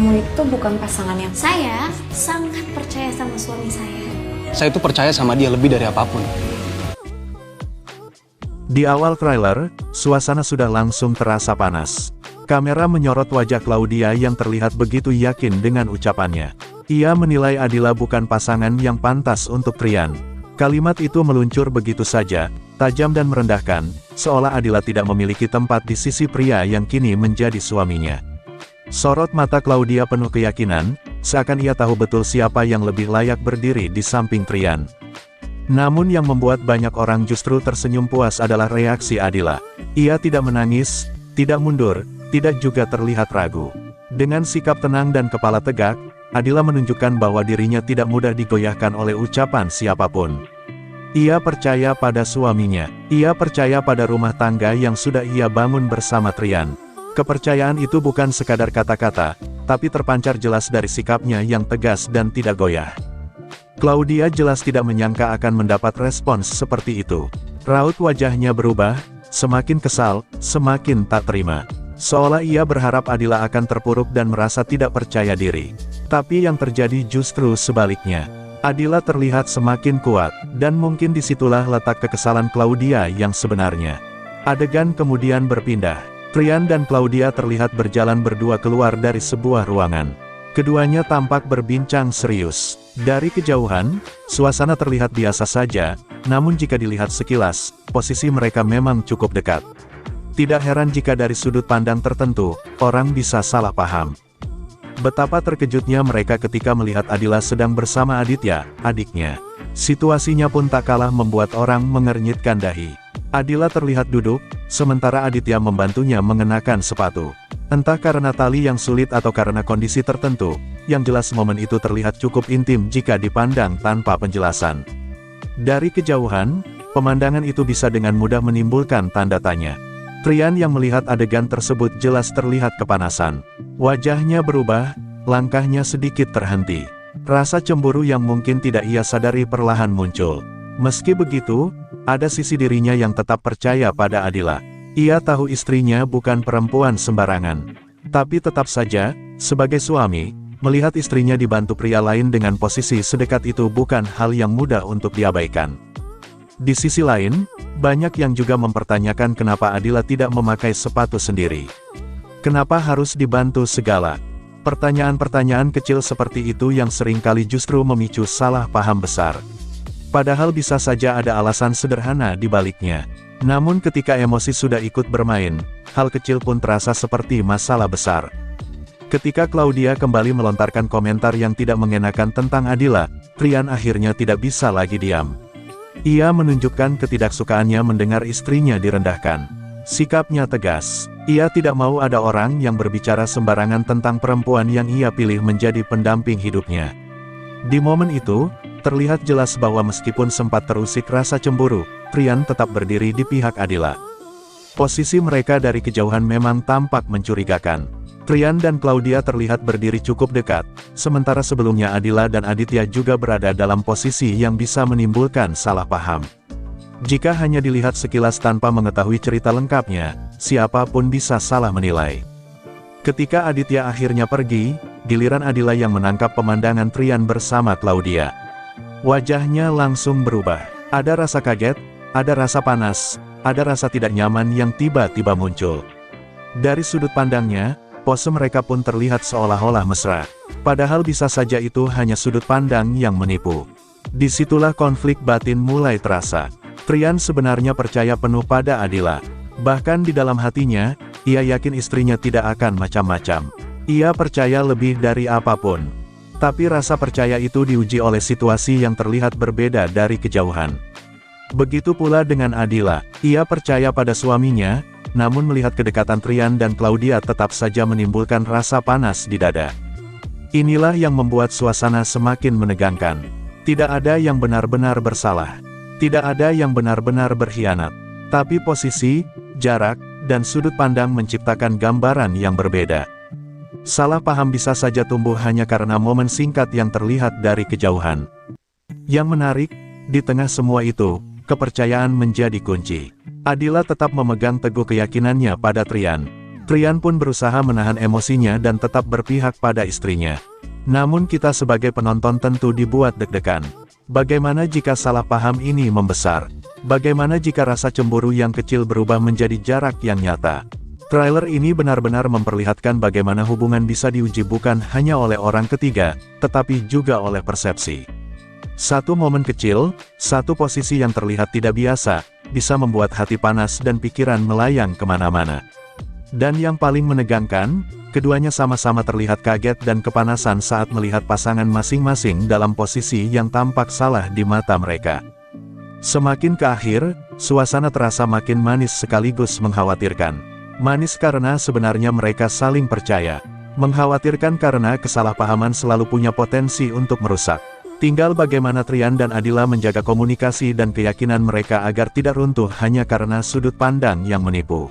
kamu itu bukan pasangan yang... Saya sangat percaya sama suami saya. Saya tuh percaya sama dia lebih dari apapun. Di awal trailer, suasana sudah langsung terasa panas. Kamera menyorot wajah Claudia yang terlihat begitu yakin dengan ucapannya. Ia menilai Adila bukan pasangan yang pantas untuk Trian. Kalimat itu meluncur begitu saja, tajam dan merendahkan, seolah Adila tidak memiliki tempat di sisi pria yang kini menjadi suaminya. Sorot mata Claudia penuh keyakinan, seakan ia tahu betul siapa yang lebih layak berdiri di samping Trian. Namun yang membuat banyak orang justru tersenyum puas adalah reaksi Adila. Ia tidak menangis, tidak mundur, tidak juga terlihat ragu. Dengan sikap tenang dan kepala tegak, Adila menunjukkan bahwa dirinya tidak mudah digoyahkan oleh ucapan siapapun. Ia percaya pada suaminya. Ia percaya pada rumah tangga yang sudah ia bangun bersama Trian. Kepercayaan itu bukan sekadar kata-kata, tapi terpancar jelas dari sikapnya yang tegas dan tidak goyah. Claudia jelas tidak menyangka akan mendapat respons seperti itu. Raut wajahnya berubah, semakin kesal, semakin tak terima. Seolah ia berharap Adila akan terpuruk dan merasa tidak percaya diri. Tapi yang terjadi justru sebaliknya. Adila terlihat semakin kuat, dan mungkin disitulah letak kekesalan Claudia yang sebenarnya. Adegan kemudian berpindah. Trian dan Claudia terlihat berjalan berdua keluar dari sebuah ruangan. Keduanya tampak berbincang serius. Dari kejauhan, suasana terlihat biasa saja, namun jika dilihat sekilas, posisi mereka memang cukup dekat. Tidak heran jika dari sudut pandang tertentu, orang bisa salah paham. Betapa terkejutnya mereka ketika melihat Adila sedang bersama Aditya, adiknya. Situasinya pun tak kalah membuat orang mengernyitkan dahi. Adila terlihat duduk, sementara Aditya membantunya mengenakan sepatu. Entah karena tali yang sulit atau karena kondisi tertentu, yang jelas momen itu terlihat cukup intim jika dipandang tanpa penjelasan. Dari kejauhan, pemandangan itu bisa dengan mudah menimbulkan tanda tanya. Trian yang melihat adegan tersebut jelas terlihat kepanasan. Wajahnya berubah, langkahnya sedikit terhenti. Rasa cemburu yang mungkin tidak ia sadari perlahan muncul. Meski begitu, ada sisi dirinya yang tetap percaya pada Adila. Ia tahu istrinya bukan perempuan sembarangan. Tapi tetap saja, sebagai suami, melihat istrinya dibantu pria lain dengan posisi sedekat itu bukan hal yang mudah untuk diabaikan. Di sisi lain, banyak yang juga mempertanyakan kenapa Adila tidak memakai sepatu sendiri. Kenapa harus dibantu segala? Pertanyaan-pertanyaan kecil seperti itu yang seringkali justru memicu salah paham besar. Padahal bisa saja ada alasan sederhana di baliknya. Namun ketika emosi sudah ikut bermain, hal kecil pun terasa seperti masalah besar. Ketika Claudia kembali melontarkan komentar yang tidak mengenakan tentang Adila, Trian akhirnya tidak bisa lagi diam. Ia menunjukkan ketidaksukaannya mendengar istrinya direndahkan. Sikapnya tegas. Ia tidak mau ada orang yang berbicara sembarangan tentang perempuan yang ia pilih menjadi pendamping hidupnya. Di momen itu, terlihat jelas bahwa meskipun sempat terusik rasa cemburu, Trian tetap berdiri di pihak Adila. Posisi mereka dari kejauhan memang tampak mencurigakan. Trian dan Claudia terlihat berdiri cukup dekat, sementara sebelumnya Adila dan Aditya juga berada dalam posisi yang bisa menimbulkan salah paham. Jika hanya dilihat sekilas tanpa mengetahui cerita lengkapnya, siapapun bisa salah menilai. Ketika Aditya akhirnya pergi, giliran Adila yang menangkap pemandangan Trian bersama Claudia. Wajahnya langsung berubah. Ada rasa kaget, ada rasa panas, ada rasa tidak nyaman yang tiba-tiba muncul. Dari sudut pandangnya, pose mereka pun terlihat seolah-olah mesra. Padahal bisa saja itu hanya sudut pandang yang menipu. Disitulah konflik batin mulai terasa. Trian sebenarnya percaya penuh pada Adila. Bahkan di dalam hatinya, ia yakin istrinya tidak akan macam-macam. Ia percaya lebih dari apapun. Tapi rasa percaya itu diuji oleh situasi yang terlihat berbeda dari kejauhan. Begitu pula dengan Adila. Ia percaya pada suaminya, namun melihat kedekatan Trian dan Claudia tetap saja menimbulkan rasa panas di dada. Inilah yang membuat suasana semakin menegangkan. Tidak ada yang benar-benar bersalah. Tidak ada yang benar-benar berkhianat. Tapi posisi, jarak, dan sudut pandang menciptakan gambaran yang berbeda. Salah paham bisa saja tumbuh hanya karena momen singkat yang terlihat dari kejauhan. Yang menarik, di tengah semua itu, kepercayaan menjadi kunci. Adila tetap memegang teguh keyakinannya pada Trian. Trian pun berusaha menahan emosinya dan tetap berpihak pada istrinya. Namun kita sebagai penonton tentu dibuat deg-degan. Bagaimana jika salah paham ini membesar? Bagaimana jika rasa cemburu yang kecil berubah menjadi jarak yang nyata? Trailer ini benar-benar memperlihatkan bagaimana hubungan bisa diuji bukan hanya oleh orang ketiga, tetapi juga oleh persepsi. Satu momen kecil, satu posisi yang terlihat tidak biasa, bisa membuat hati panas dan pikiran melayang kemana-mana. Dan yang paling menegangkan, keduanya sama-sama terlihat kaget dan kepanasan saat melihat pasangan masing-masing dalam posisi yang tampak salah di mata mereka. Semakin ke akhir, suasana terasa makin manis sekaligus mengkhawatirkan. Manis karena sebenarnya mereka saling percaya. Mengkhawatirkan karena kesalahpahaman selalu punya potensi untuk merusak. Tinggal bagaimana Trian dan Adila menjaga komunikasi dan keyakinan mereka agar tidak runtuh hanya karena sudut pandang yang menipu.